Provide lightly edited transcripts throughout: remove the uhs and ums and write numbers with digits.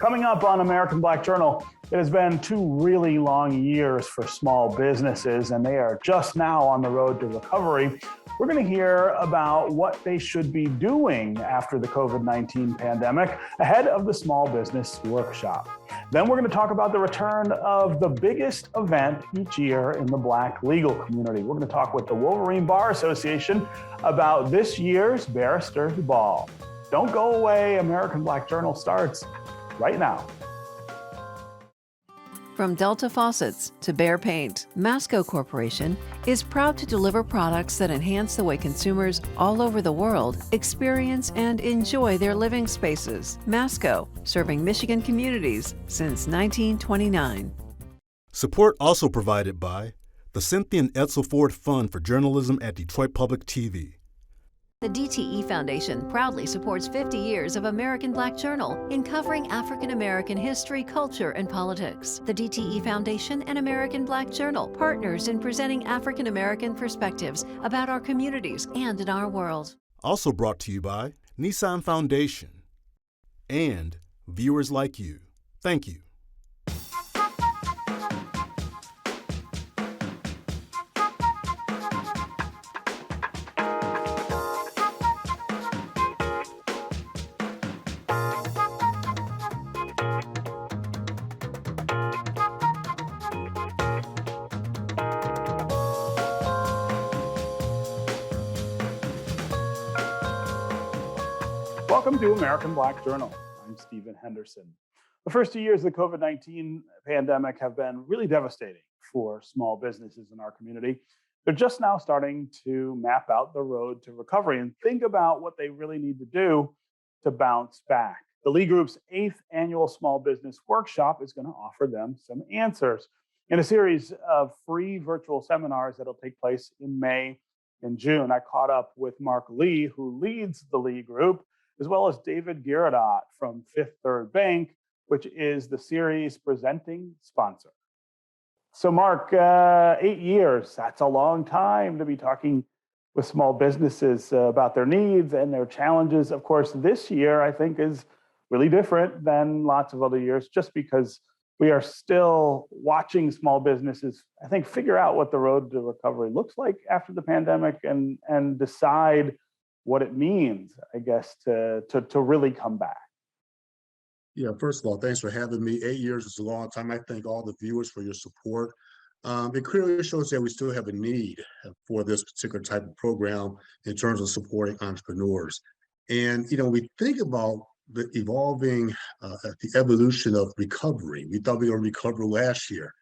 Coming up on American Black Journal, it has been 2 really long years for small businesses, and they are just now on the road to recovery. We're going to hear about what they should be doing after the COVID-19 pandemic ahead of the Small Business Workshop. Then we're going to talk about the return of the biggest event each year in the Black legal community. We're going to talk with the Wolverine Bar Association about this year's Barristers Ball. Don't go away. American Black Journal starts right now. From Delta Faucets to Behr Paint, Masco Corporation is proud to deliver products that enhance the way consumers all over the world experience and enjoy their living spaces. Masco, serving Michigan communities since 1929. Support also provided by the Cynthia and Edsel Ford Fund for Journalism at Detroit Public TV. The DTE Foundation proudly supports 50 years of American Black Journal in covering African American history, culture, and politics. The DTE Foundation and American Black Journal partners in presenting African American perspectives about our communities and in our world. Also brought to you by Nissan Foundation and viewers like you. Thank you. Welcome to American Black Journal. I'm Stephen Henderson. The first 2 years of the COVID-19 pandemic have been really devastating for small businesses in our community. They're just now starting to map out the road to recovery and think about what they really need to do to bounce back. The Lee Group's 8th annual Small Business Workshop is going to offer them some answers in a series of free virtual seminars that'll take place in May and June. I caught up with Mark Lee, who leads the Lee Group, as well as David Girodot from Fifth Third Bank, which is the series presenting sponsor. So Mark, 8 years, that's a long time to be talking with small businesses about their needs and their challenges. Of course, this year, I think, is really different than lots of other years, just because we are still watching small businesses, I think, figure out what the road to recovery looks like after the pandemic and decide what it means, I guess, to really come back. Yeah, first of all, thanks for having me. 8 years is a long time. I thank all the viewers for your support. It clearly shows that we still have a need for this particular type of program in terms of supporting entrepreneurs. And, we think about the evolution of recovery. We thought we were going to recover last year.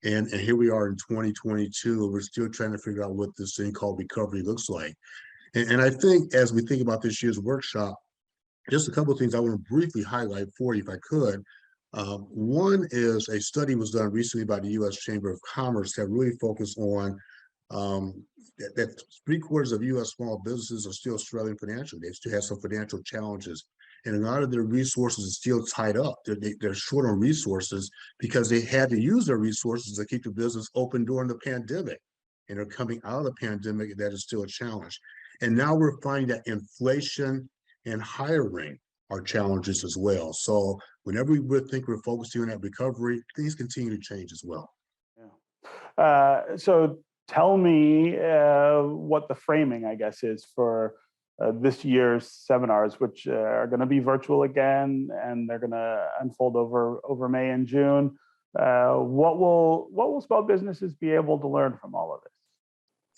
And here we are in 2022, and we're still trying to figure out what this thing called recovery looks like. And I think as we think about this year's workshop, just a couple of things I want to briefly highlight for you, if I could. One is a study was done recently by the U.S. Chamber of Commerce that really focused on that 3/4 of U.S. small businesses are still struggling financially. They still have some financial challenges. And a lot of their resources are still tied up. They're short on resources because they had to use their resources to keep the business open during the pandemic. And they're coming out of the pandemic, and that is still a challenge. And now we're finding that inflation and hiring are challenges as well. So whenever we think we're focusing on that recovery, things continue to change as well. Yeah. So tell me what the framing, I guess, is for this year's seminars, which are going to be virtual again, and they're going to unfold over May and June. What will small businesses be able to learn from all of this?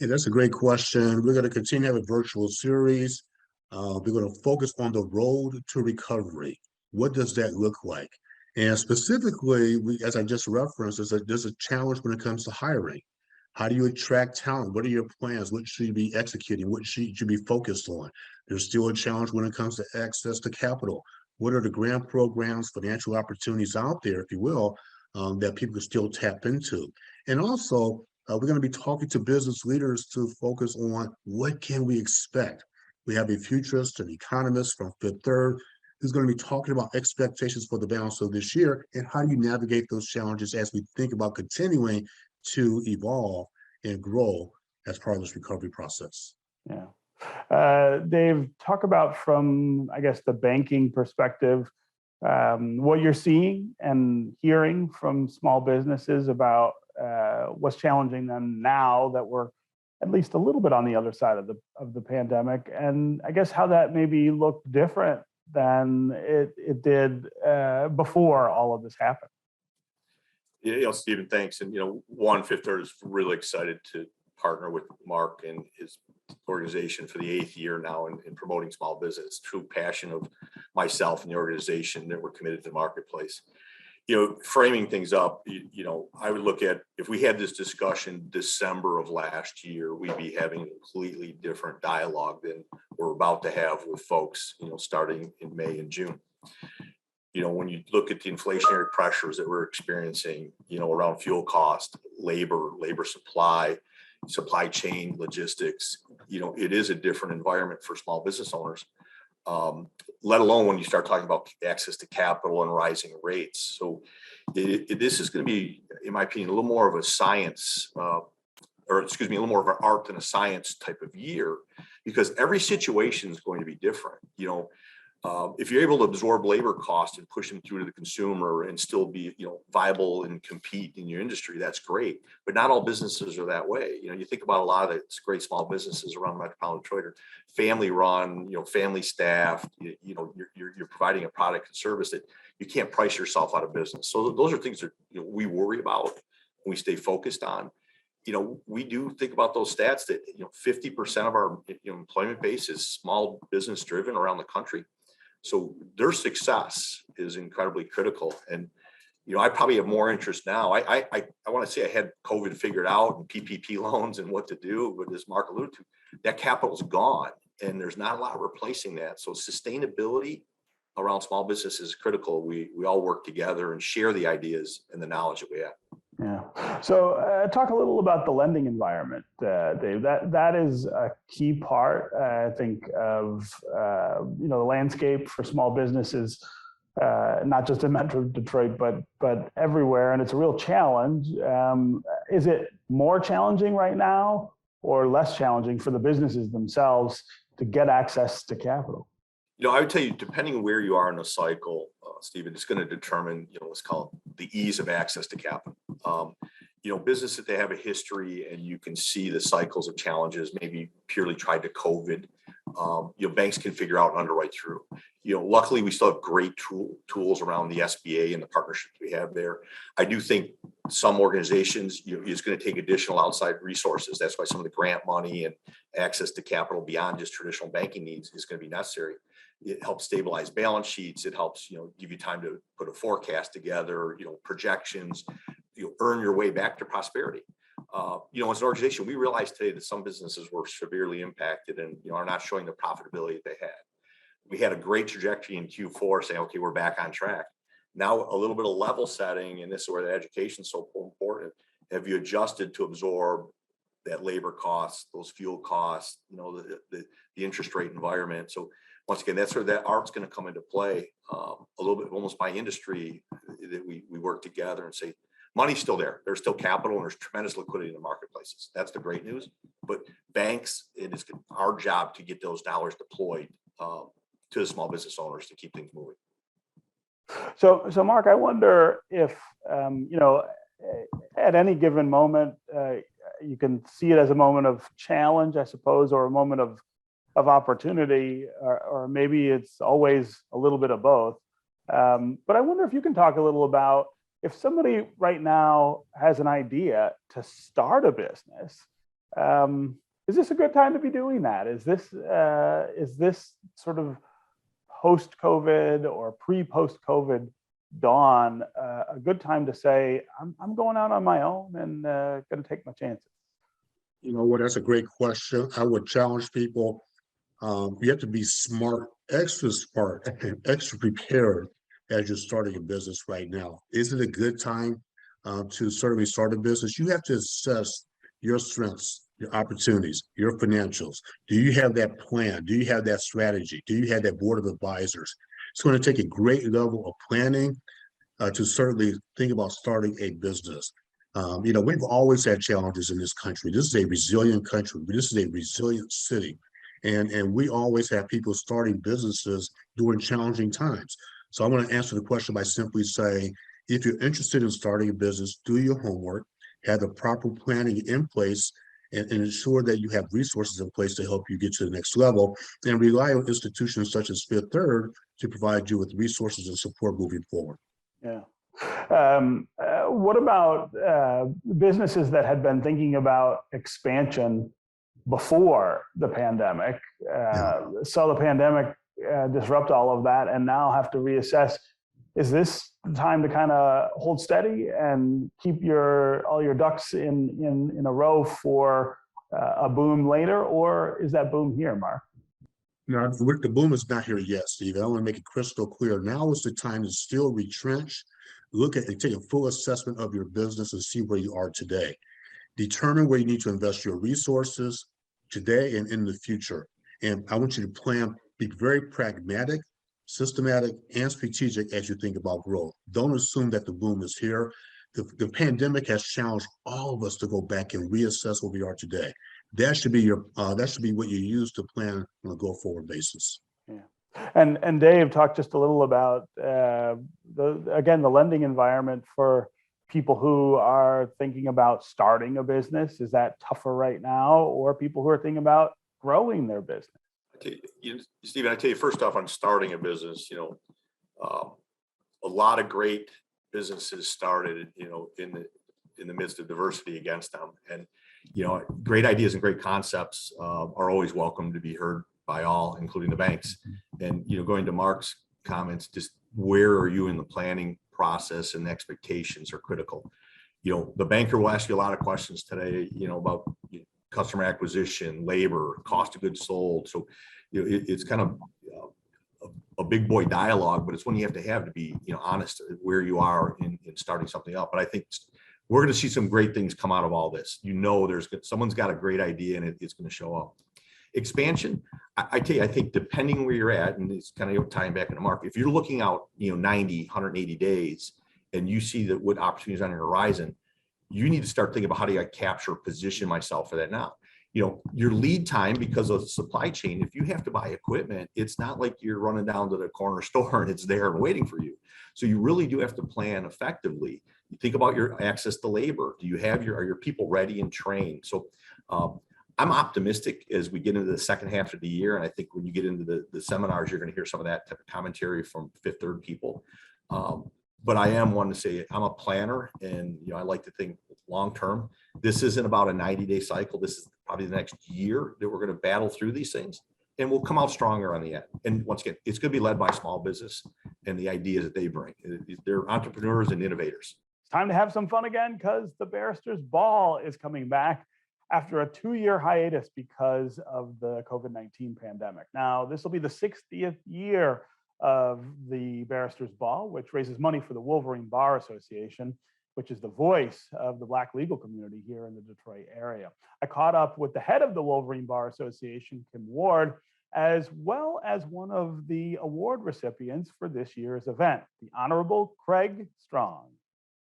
Yeah, that's a great question. We're going to continue to have a virtual series. We're going to focus on the road to recovery. What does that look like? And specifically, as I just referenced, there's a challenge when it comes to hiring. How do you attract talent? What are your plans? What should you be executing? What should you be focused on? There's still a challenge when it comes to access to capital. What are the grant programs, financial opportunities out there, if you will, that people can still tap into? And also, we're going to be talking to business leaders to focus on what can we expect. We have a futurist, an economist from Fifth Third, who's going to be talking about expectations for the balance of this year and how do you navigate those challenges as we think about continuing to evolve and grow as part of this recovery process. Yeah. Dave, talk about from, I guess, the banking perspective, what you're seeing and hearing from small businesses about what's challenging them now that we're at least a little bit on the other side of the pandemic, and I guess how that maybe looked different than it did before all of this happened. Stephen, thanks. And, one, Fifth Third is really excited to partner with Mark and his organization for the 8th year now in promoting small business. True passion of myself and the organization that we're committed to the marketplace. Framing things up, I would look at, if we had this discussion December of last year, we'd be having a completely different dialogue than we're about to have with folks, starting in May and June. When you look at the inflationary pressures that we're experiencing, around fuel cost, labor supply chain, logistics, it is a different environment for small business owners. Let alone when you start talking about access to capital and rising rates. So this is going to be, in my opinion, a little more of a science, a little more of an art than a science type of year, because every situation is going to be different. If you're able to absorb labor costs and push them through to the consumer and still be, viable and compete in your industry, that's great. But not all businesses are that way. You think about a lot of the great small businesses around metropolitan Detroit are family run, family staffed. You're providing a product and service that you can't price yourself out of business. So those are things that we worry about and we stay focused on. We do think about those stats that 50% of our employment base is small business driven around the country. So their success is incredibly critical. And, I probably have more interest now. I want to say I had COVID figured out and PPP loans and what to do, but as Mark alluded to, that capital's gone and there's not a lot replacing that. So sustainability around small business is critical. We all work together and share the ideas and the knowledge that we have. Yeah. So talk a little about the lending environment, Dave. That is a key part, I think, of the landscape for small businesses, not just in Metro Detroit, but everywhere, and it's a real challenge. Is it more challenging right now, or less challenging for the businesses themselves to get access to capital? I would tell you, depending on where you are in the cycle, Stephen, it's going to determine, what's called the ease of access to capital. Business that they have a history and you can see the cycles of challenges, maybe purely tied to COVID, banks can figure out and underwrite through. Luckily, we still have great tools around the SBA and the partnerships we have there. I do think some organizations, is going to take additional outside resources. That's why some of the grant money and access to capital beyond just traditional banking needs is going to be necessary. It helps stabilize balance sheets. It helps, give you time to put a forecast together, projections, earn your way back to prosperity. As an organization, we realize today that some businesses were severely impacted and, are not showing the profitability that they had. We had a great trajectory in Q4 saying, okay, we're back on track. Now a little bit of level setting, and this is where the education is so important. Have you adjusted to absorb that labor costs, those fuel costs, the interest rate environment? So once again, that's where that art's going to come into play, a little bit almost by industry, that we work together and say, money's still there. There's still capital and there's tremendous liquidity in the marketplaces. That's the great news. But banks, it is our job to get those dollars deployed to the small business owners to keep things moving. So Mark, I wonder if, at any given moment, you can see it as a moment of challenge, I suppose, or a moment of opportunity, or maybe it's always a little bit of both. But I wonder if you can talk a little about, if somebody right now has an idea to start a business, is this a good time to be doing that? Is this sort of post-COVID or pre-post-COVID dawn a good time to say, I'm going out on my own and going to take my chances? That's a great question. I would challenge people. You have to be smart, extra prepared as you're starting a business right now. Is it a good time to certainly start a business? You have to assess your strengths, your opportunities, your financials. Do you have that plan? Do you have that strategy? Do you have that board of advisors? It's going to take a great level of planning to certainly think about starting a business. We've always had challenges in this country. This is a resilient country. This is a resilient city. And we always have people starting businesses during challenging times. So I want to answer the question by simply saying, if you're interested in starting a business, do your homework, have the proper planning in place, and ensure that you have resources in place to help you get to the next level, and rely on institutions such as Fifth Third to provide you with resources and support moving forward. Yeah. What about businesses that had been thinking about expansion before the pandemic? Saw the pandemic disrupt all of that and now have to reassess. Is this the time to kind of hold steady and keep all your ducks in a row for a boom later, or is that boom here, Mark? No, the boom is not here yet, Steve. I want to make it crystal clear. Now is the time to still retrench, look at and take a full assessment of your business and see where you are today. Determine where you need to invest your resources today and in the future. And I want you to plan, be very pragmatic, systematic, and strategic as you think about growth. Don't assume that the boom is here. The pandemic has challenged all of us to go back and reassess where we are today. That should be what you use to plan on a go-forward basis. Yeah. And Dave talked just a little about the lending environment for people who are thinking about starting a business. Is that tougher right now, or people who are thinking about growing their business? Stephen, I tell you, first off, on starting a business, a lot of great businesses started, in the midst of diversity against them. And, great ideas and great concepts are always welcome to be heard by all, including the banks. And, going to Mark's comments, just where are you in the planning process, and the expectations are critical. The banker will ask you a lot of questions today, about customer acquisition, labor, cost of goods sold. So, it's kind of a big boy dialogue, but it's one you have to be, honest where you are in starting something up. But I think we're going to see some great things come out of all this. Someone's got a great idea, and it's going to show up. Expansion, I tell you, I think depending where you're at, and it's kind of tying back into Mark, if you're looking out, 90, 180 days, and you see that what opportunities on your horizon, you need to start thinking about, how do I position myself for that now? Your lead time, because of the supply chain, if you have to buy equipment, it's not like you're running down to the corner store and it's there and waiting for you. So you really do have to plan effectively. You think about your access to labor. Are your people ready and trained? So I'm optimistic as we get into the second half of the year. And I think when you get into the seminars, you're going to hear some of that type of commentary from Fifth Third people. But I am one to say I'm a planner, and I like to think long term. This isn't about a 90-day cycle. This is probably the next year that we're going to battle through these things, and we'll come out stronger on the end. And once again, it's going to be led by small business and the ideas that they bring. They're entrepreneurs and innovators. It's time to have some fun again, because the Barristers Ball is coming back after a 2-year hiatus because of the COVID-19 pandemic. Now, this will be the 60th year of the Barristers Ball, which raises money for the Wolverine Bar Association, which is the voice of the Black legal community here in the Detroit area. I caught up with the head of the Wolverine Bar Association, Kim Ward, as well as one of the award recipients for this year's event, the Honorable Craig Strong.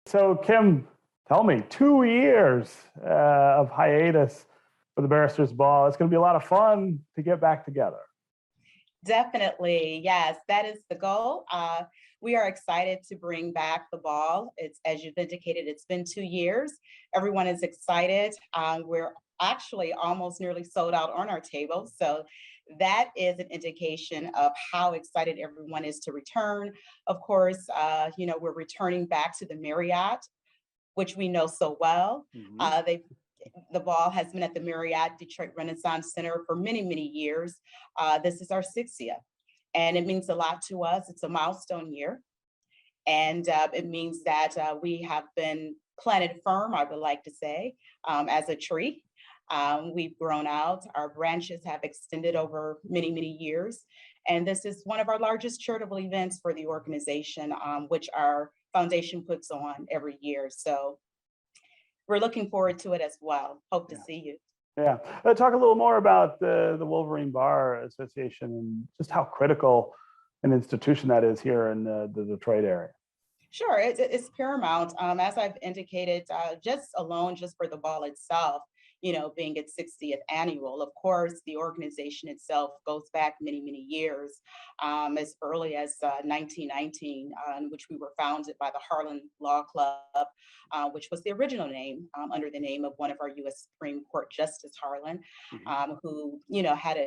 So Kim, tell me, 2 years of hiatus for the Barristers Ball. It's going to be a lot of fun to get back together. Definitely. Yes, that is the goal. We are excited to bring back the ball. It's, as you've indicated, it's been 2 years. Everyone is excited. We're actually almost nearly sold out on our table. So that is an indication of how excited everyone is to return. Of course, we're returning back to the Marriott, which we know so well. Mm-hmm. The ball has been at the Marriott Detroit Renaissance Center for many, many years. This is our 60th, and it means a lot to us. It's a milestone year, and it means that we have been planted firm, I would like to say, as a tree. We've grown out. Our branches have extended over many, many years, and this is one of our largest charitable events for the organization, which our foundation puts on every year. So we're looking forward to it as well. Hope to see you. Yeah. Talk a little more about the Wolverine Bar Association and just how critical an institution that is here in the Detroit area. Sure. It's paramount. As I've indicated, just for the ball itself, being its 60th annual. Of course, the organization itself goes back many, many years, as early as 1919, in which we were founded by the Harlan Law Club, which was the original name under the name of one of our U.S. Supreme Court Justice Harlan, who, had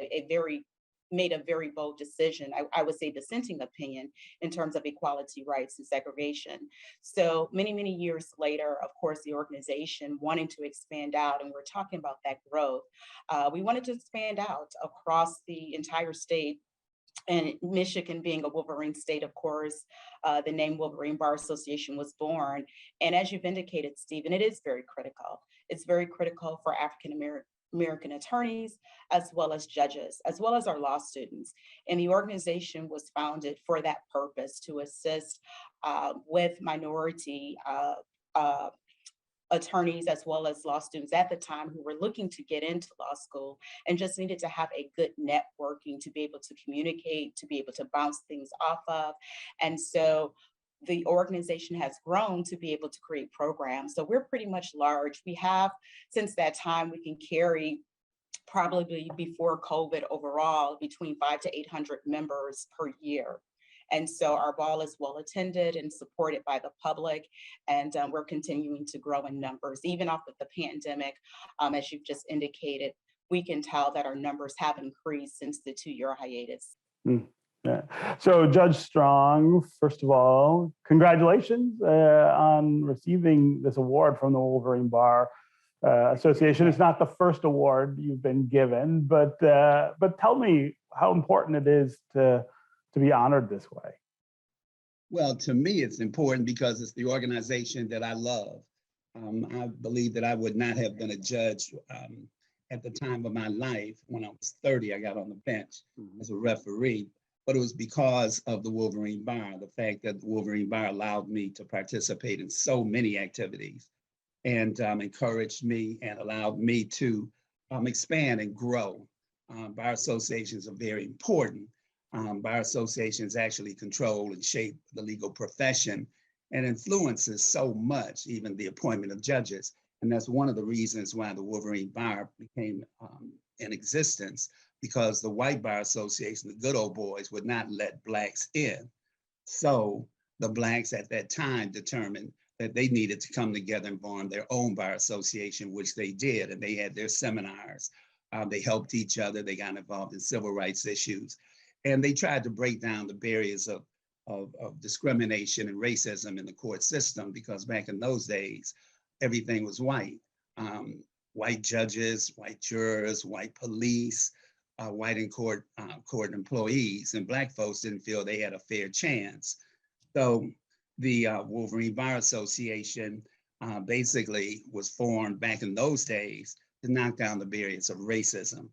made a very bold decision, I would say dissenting opinion in terms of equality rights and segregation. So many, many years later, of course, the organization wanting to expand out, and we're talking about that growth, we wanted to expand out across the entire state. And Michigan being a Wolverine state, of course, the name Wolverine Bar Association was born. And as you've indicated, Stephen, it is very critical. It's very critical for African attorneys, as well as judges, as well as our law students. And the organization was founded for that purpose, to assist with minority attorneys, as well as law students at the time who were looking to get into law school and just needed to have a good networking to be able to communicate, to be able to bounce things off of. And so the organization has grown to be able to create programs. So we're pretty much large. We have, since that time, we can carry probably before COVID overall between 500 to 800 members per year. And so our ball is well attended and supported by the public, and we're continuing to grow in numbers. Even off of the pandemic, as you've just indicated, we can tell that our numbers have increased since the 2-year hiatus. Yeah. So Judge Strong, first of all, congratulations on receiving this award from the Wolverine Bar Association. It's not the first award you've been given, but tell me how important it is to be honored this way. Well, to me, it's important because it's the organization that I love. I believe that I would not have been a judge at the time of my life. When I was 30, I got on the bench as a referee, but it was because of the Wolverine Bar, the fact that the Wolverine Bar allowed me to participate in so many activities and encouraged me and allowed me to expand and grow. Bar associations are very important. Bar associations actually control and shape the legal profession and influences so much, even the appointment of judges. And that's one of the reasons why the Wolverine Bar became in existence, because the white bar association, the good old boys, would not let blacks in. So the blacks at that time determined that they needed to come together and form their own bar association, which they did. And they had their seminars. They helped each other. They got involved in civil rights issues. And they tried to break down the barriers of discrimination and racism in the court system, because back in those days, everything was white. White judges, white jurors, white police, white in court employees, and black folks didn't feel they had a fair chance. So the Wolverine Bar Association basically was formed back in those days to knock down the barriers of racism,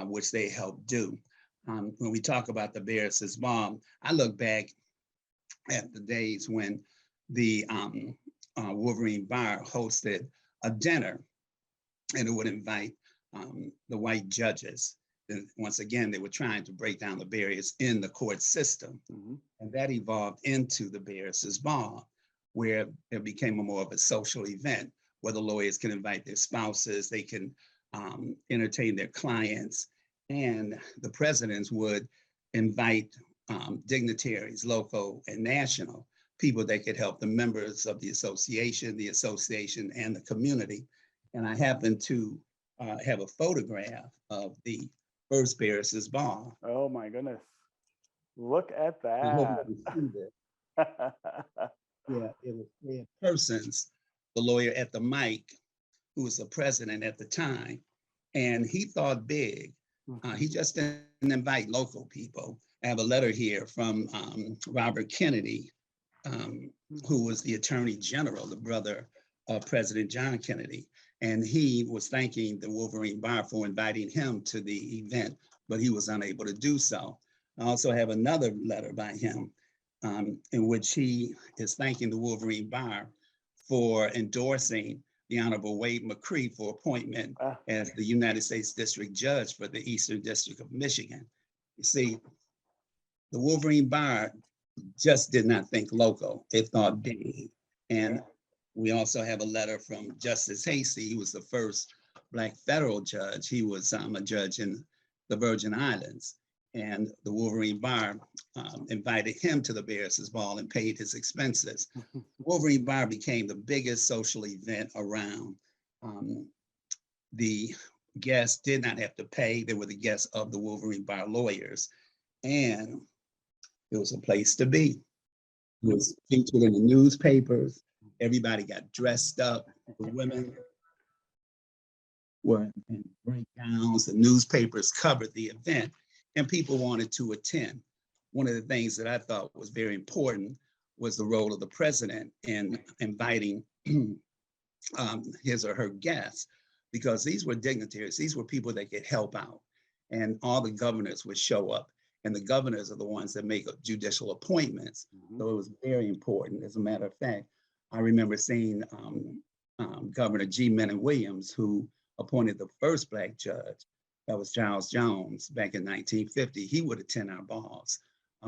which they helped do. When we talk about the Barristers Bar, I look back at the days when the Wolverine Bar hosted a dinner, and it would invite the white judges. And once again, they were trying to break down the barriers in the court system. And that evolved into the Barristers Bar, where it became more of a social event where the lawyers can invite their spouses, they can entertain their clients, and the presidents would invite dignitaries, local and national, people that could help the members of the association and the community. And I happen to have a photograph of the first Barristers Bar. Oh my goodness. Look at I hope that. you can see that. Yeah, it was Fred Persons, the lawyer at the mic, who was the president at the time. And he thought big. He just didn't invite local people. I have a letter here from Robert Kennedy, who was the Attorney General, the brother of President John Kennedy. And he was thanking the Wolverine Bar for inviting him to the event, but he was unable to do so. I also have another letter by him in which he is thanking the Wolverine Bar for endorsing the Honorable Wade McCree for appointment as the United States District Judge for the Eastern District of Michigan. You see, the Wolverine Bar just did not think local, it thought big. And we also have a letter from Justice Hasty. He was the first Black federal judge. He was a judge in the Virgin Islands. And the Wolverine Bar invited him to the Barristers Ball and paid his expenses. Wolverine Bar became the biggest social event around. The guests did not have to pay. They were the guests of the Wolverine Bar lawyers. And it was a place to be. It was featured in the newspapers. Everybody got dressed up. The women were in great gowns. The newspapers covered the event, and people wanted to attend. One of the things that I thought was very important was the role of the president in inviting his or her guests, because these were dignitaries. These were people that could help out, and all the governors would show up. And the governors are the ones that make judicial appointments. So it was very important. As a matter of fact, I remember seeing Governor G. Menon Williams, who appointed the first Black judge. That was Charles Jones back in 1950. He would attend our balls.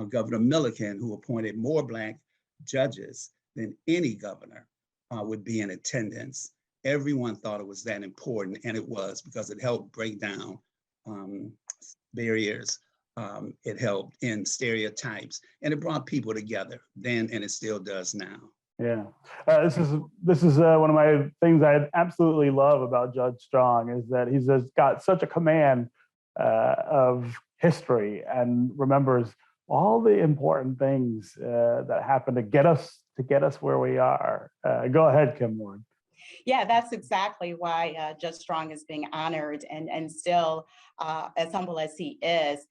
Governor Milliken, who appointed more Black judges than any governor, would be in attendance. Everyone thought it was that important, and it was, because it helped break down barriers. It helped in stereotypes, and it brought people together then, and it still does now. Yeah, this is one of my things I absolutely love about Judge Strong, is that he's just got such a command of history and remembers all the important things that happened to get us where we are. Go ahead, Kim Ward. Yeah, that's exactly why Judge Strong is being honored, and still, as humble as he is,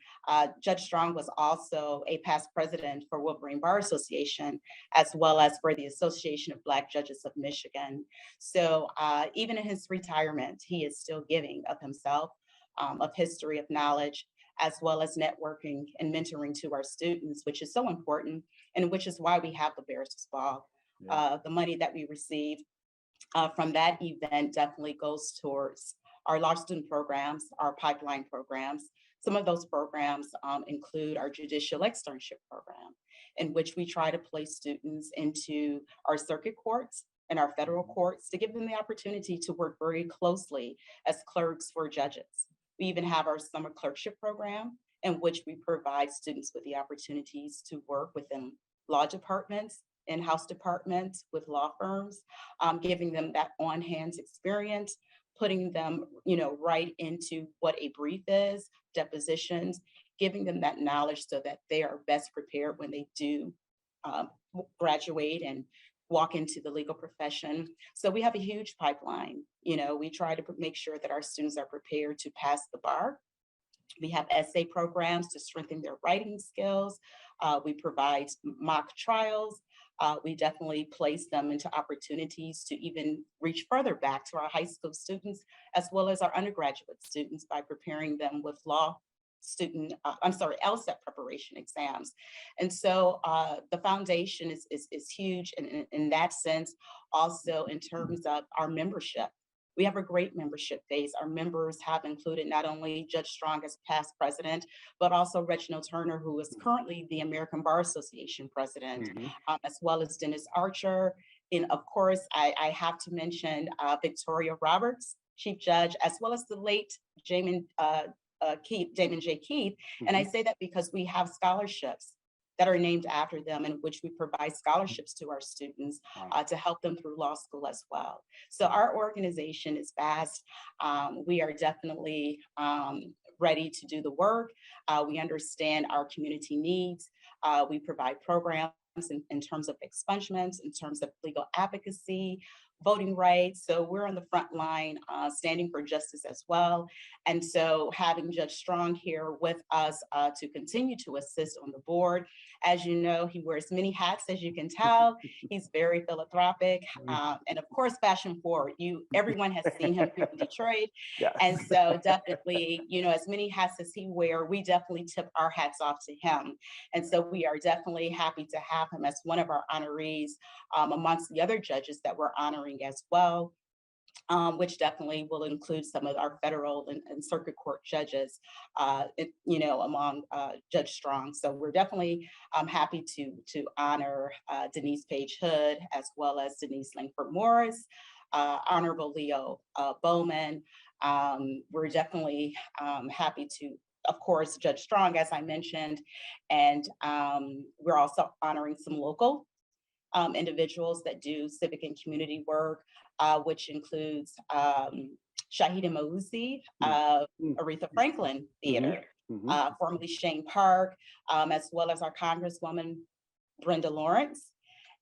Judge Strong was also a past president for Wolverine Bar Association, as well as for the Association of Black Judges of Michigan. So even in his retirement, he is still giving of himself, of history, of knowledge, as well as networking and mentoring to our students, which is so important, and which is why we have the Barristers Ball. The money that we receive from that event definitely goes towards our law student programs, our pipeline programs. Some of those programs include our judicial externship program, in which we try to place students into our circuit courts and our federal courts to give them the opportunity to work very closely as clerks for judges. We even have our summer clerkship program, in which we provide students with the opportunities to work within law departments, in-house departments, with law firms, giving them that on-hands experience, putting them, right into what a brief is, depositions, giving them that knowledge so that they are best prepared when they do graduate and walk into the legal profession. So we have a huge pipeline. We try to make sure that our students are prepared to pass the bar. We have essay programs to strengthen their writing skills. We provide mock trials. We definitely place them into opportunities to even reach further back to our high school students, as well as our undergraduate students, by preparing them with LSAT preparation exams. And so the foundation is huge in that sense. Also, in terms of our membership, we have a great membership base. Our members have included not only Judge Strong as past president, but also Reginald Turner, who is currently the American Bar Association president, as well as Dennis Archer. And of course, I have to mention Victoria Roberts, Chief Judge, as well as the late Damon J. Keith. And I say that because we have scholarships that are named after them, in which we provide scholarships to our students to help them through law school as well. So our organization is vast. We are definitely ready to do the work. We understand our community needs. We provide programs in terms of expungements, in terms of legal advocacy, voting rights. So we're on the front line standing for justice as well. And so having Judge Strong here with us to continue to assist on the board. As you know, he wears many hats, as you can tell. He's very philanthropic and of course, fashion forward. Everyone has seen him here in Detroit. Yes. And so definitely, as many hats as he wears, we definitely tip our hats off to him. And so we are definitely happy to have him as one of our honorees amongst the other judges that we're honoring as well. which definitely will include some of our federal and circuit court judges, among Judge Strong. So we're definitely happy to honor Denise Page Hood, as well as Denise Langford Morris, Honorable Leo Bowman. We're definitely happy to, of course, Judge Strong, as I mentioned, and we're also honoring some local individuals that do civic and community work, which includes Shahida Mauzi of Aretha Franklin Theater, formerly Shane Park, as well as our Congresswoman Brenda Lawrence.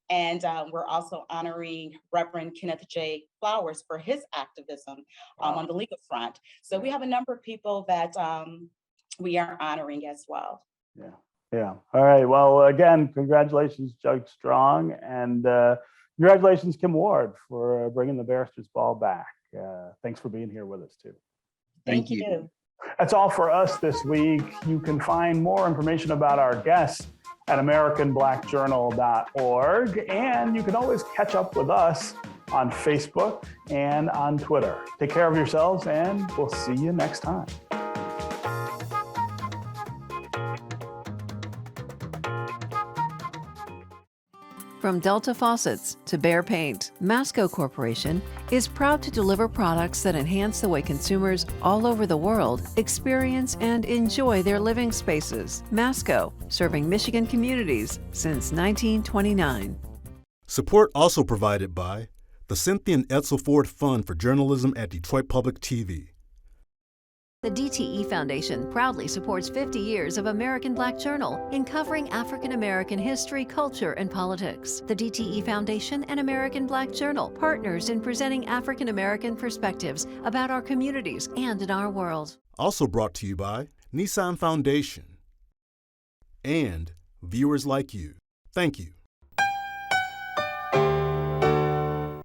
And we're also honoring Reverend Kenneth J. Flowers for his activism on the legal front. So we have a number of people that we are honoring as well. Yeah. Yeah. All right. Well, again, congratulations, Judge Strong, and congratulations, Kim Ward, for bringing the Barrister's Ball back. Thanks for being here with us, too. Thank you. That's all for us this week. You can find more information about our guests at AmericanBlackJournal.org, and you can always catch up with us on Facebook and on Twitter. Take care of yourselves, and we'll see you next time. From Delta Faucets to Behr Paint, Masco Corporation is proud to deliver products that enhance the way consumers all over the world experience and enjoy their living spaces. Masco, serving Michigan communities since 1929. Support also provided by the Cynthia and Edsel Ford Fund for Journalism at Detroit Public TV. The DTE Foundation proudly supports 50 years of American Black Journal in covering African American history, culture, and politics. The DTE Foundation and American Black Journal, partners in presenting African American perspectives about our communities and in our world. Also brought to you by Nissan Foundation and viewers like you. Thank you.